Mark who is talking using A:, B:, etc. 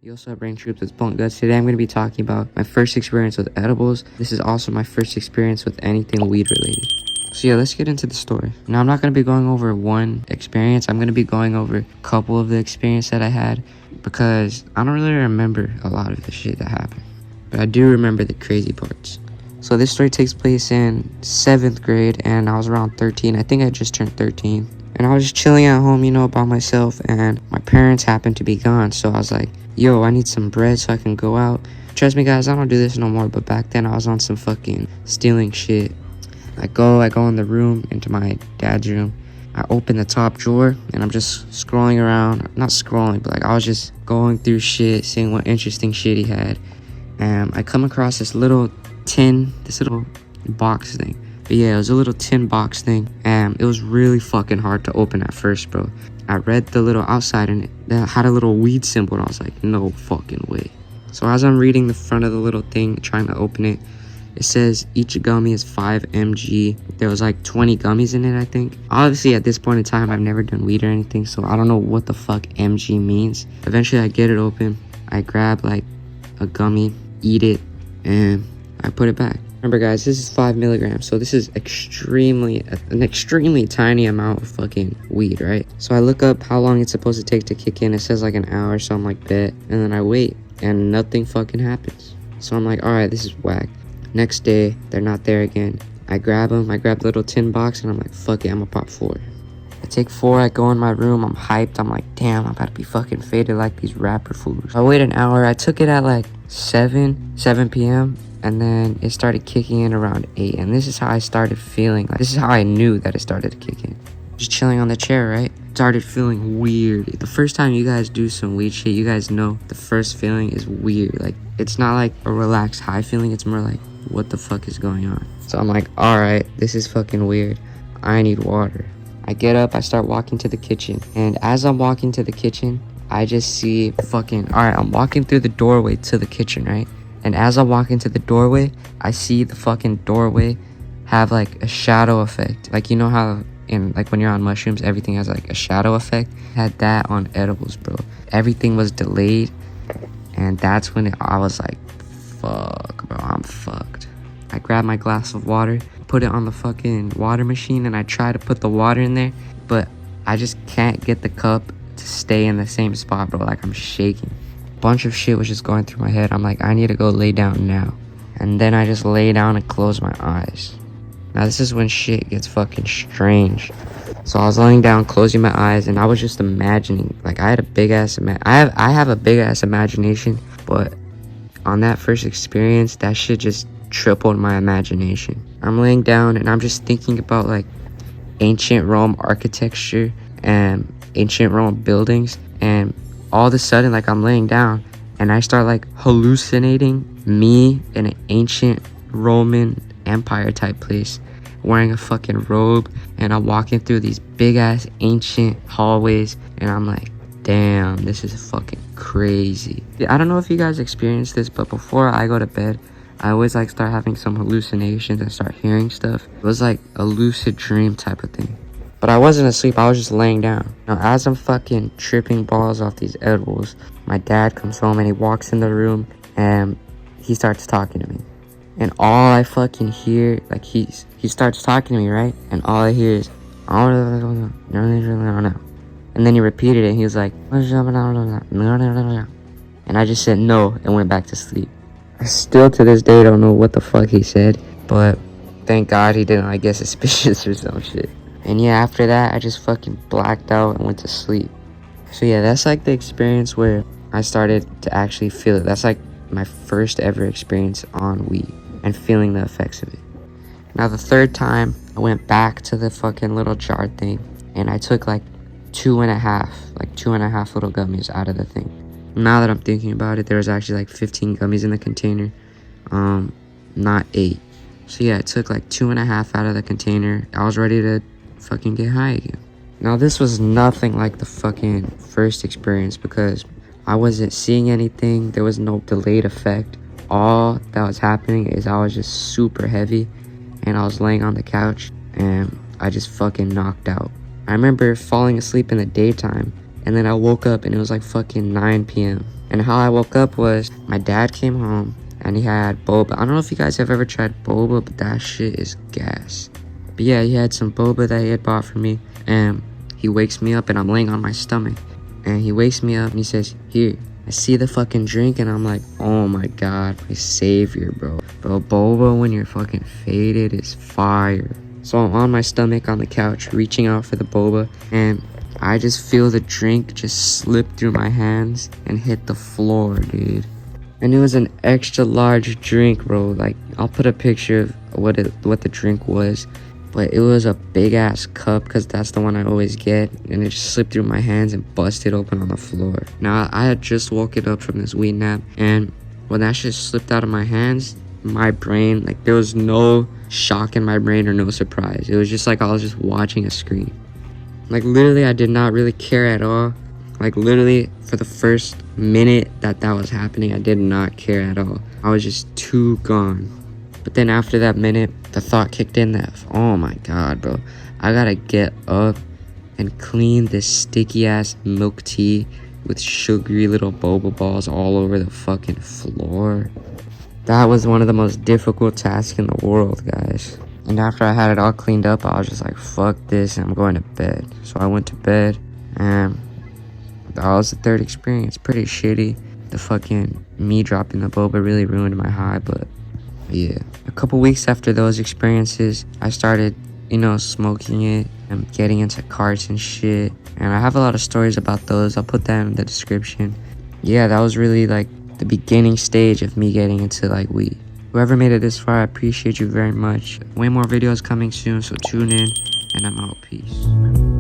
A: You also have Brain Troops with Blunt Guts. Today I'm going to be talking about my first experience with edibles. This is also my first experience with anything weed related. So yeah, let's get into the story. Now I'm not going to be going over one experience. I'm going to be going over a couple of the experience that I had because I don't really remember a lot of the shit that happened. But I do remember the crazy parts. So this story takes place in 7th grade and I was around 13. I think I just turned 13. And I was just chilling at home, by myself, and my parents happened to be gone. So I was like, yo, I need some bread so I can go out. Trust me, guys, I don't do this no more, but back then I was on some fucking stealing shit. I go in the room, into my dad's room. I open the top drawer, and I'm just scrolling around. Not scrolling, but I was just going through shit, seeing what interesting shit he had. And I come across this little box thing. But yeah, it was a little tin box thing, and it was really fucking hard to open at first, bro. I read the little outside, and it had a little weed symbol, and I was like, no fucking way. So as I'm reading the front of the little thing, trying to open it, it says each gummy is 5 mg. There was 20 gummies in it, I think. Obviously, at this point in time, I've never done weed or anything, so I don't know what the fuck mg means. Eventually, I get it open. I grab, a gummy, eat it, and I put it back. Remember, guys, this is 5 milligrams, so this is an extremely tiny amount of fucking weed, right? So I look up how long it's supposed to take to kick in. It says an hour, so I'm like, bet. And then I wait, and nothing fucking happens. So I'm like, all right, this is whack. Next day, they're not there again. I grab them. I grab the little tin box, and I'm like, fuck it, I'm gonna pop 4. I take 4, I go in my room, I'm hyped. I'm like, damn, I'm about to be fucking faded like these rapper fools. I wait an hour. I took it at 7 p.m. and then it started kicking in around 8. And this is how I started feeling. This is how I knew that it started to kick in. Just chilling on the chair, right? Started feeling weird. The first time you guys do some weed shit, you guys know the first feeling is weird. It's not a relaxed high feeling. It's more what the fuck is going on? So I'm like, alright, this is fucking weird. I need water. I get up, I start walking to the kitchen. And as I'm walking to the kitchen, I just see alright, I'm walking through the doorway to the kitchen, right? And as I walk into the doorway, I see the fucking doorway have a shadow effect. You know how when you're on mushrooms, everything has a shadow effect? Had that on edibles, bro. Everything was delayed. And that's when I was like, fuck, bro, I'm fucked. I grab my glass of water, put it on the fucking water machine, and I try to put the water in there, but I just can't get the cup to stay in the same spot, bro. I'm shaking. Bunch of shit was just going through my head. I'm like, I need to go lay down now. And then I just lay down and close my eyes. Now this is when shit gets fucking strange. So I was laying down, closing my eyes, and I was just imagining. I had a big ass I have a big ass imagination, but on that first experience, that shit just tripled my imagination. I'm laying down and I'm just thinking about ancient Rome architecture and ancient Rome buildings, and all of a sudden, I'm laying down and I start hallucinating me in an ancient Roman Empire type place, wearing a fucking robe, and I'm walking through these big ass ancient hallways, and I'm like, damn, this is fucking crazy. I don't know if you guys experienced this, but before I go to bed, I always start having some hallucinations and start hearing stuff. It was a lucid dream type of thing. But I wasn't asleep, I was just laying down. Now, as I'm fucking tripping balls off these edibles, my dad comes home and he walks in the room and he starts talking to me. And all I fucking hear, he starts talking to me, right? And all I hear is, and then he repeated it and he was like, and I just said no and went back to sleep. I still to this day don't know what the fuck he said, but thank God he didn't get suspicious or some shit. And yeah, after that, I just fucking blacked out and went to sleep. So yeah, that's the experience where I started to actually feel it. That's my first ever experience on weed and feeling the effects of it. Now the third time, I went back to the fucking little jar thing and I took 2.5 little gummies out of the thing. Now that I'm thinking about it, there was actually 15 gummies in the container, not 8. So yeah, I took 2.5 out of the container. I was ready to fucking get high again. Now this was nothing like the fucking first experience because I wasn't seeing anything. There was no delayed effect. All that was happening is I was just super heavy and I was laying on the couch and I just fucking knocked out. I remember falling asleep in the daytime and then I woke up and it was fucking 9 p.m. And how I woke up was my dad came home and he had boba. I don't know if you guys have ever tried boba, but that shit is gas. But yeah, he had some boba that he had bought for me, and he wakes me up and I'm laying on my stomach. And he wakes me up and he says, "Here." I see the fucking drink and I'm like, oh my god, my savior, bro. Bro, boba when you're fucking faded is fire. So I'm on my stomach on the couch, reaching out for the boba, and I just feel the drink just slip through my hands and hit the floor, dude. And it was an extra large drink, bro. Like, I'll put a picture of what the drink was. But it was a big ass cup, because that's the one I always get, and it just slipped through my hands and busted open on the floor. Now, I had just woken up from this weed nap, and when that shit slipped out of my hands, my brain, like, there was no shock in my brain or no surprise. It was just like I was just watching a screen. Like, literally, I did not really care at all. Like, literally, for the first minute that was happening, I did not care at all. I was just too gone. But then after that minute, the thought kicked in that, oh my god, bro, I gotta get up and clean this sticky ass milk tea with sugary little boba balls all over the fucking floor. That was one of the most difficult tasks in the world, guys. And after I had it all cleaned up, I was just like, fuck this, and I'm going to bed. So I went to bed, and that was the third experience. Pretty shitty. The fucking me dropping the boba really ruined my high, but yeah. A couple weeks after those experiences, I started, smoking it and getting into carts and shit. And I have a lot of stories about those. I'll put that in the description. Yeah, that was really like the beginning stage of me getting into like weed. Whoever made it this far, I appreciate you very much. Way more videos coming soon, so tune in, and I'm out. Peace.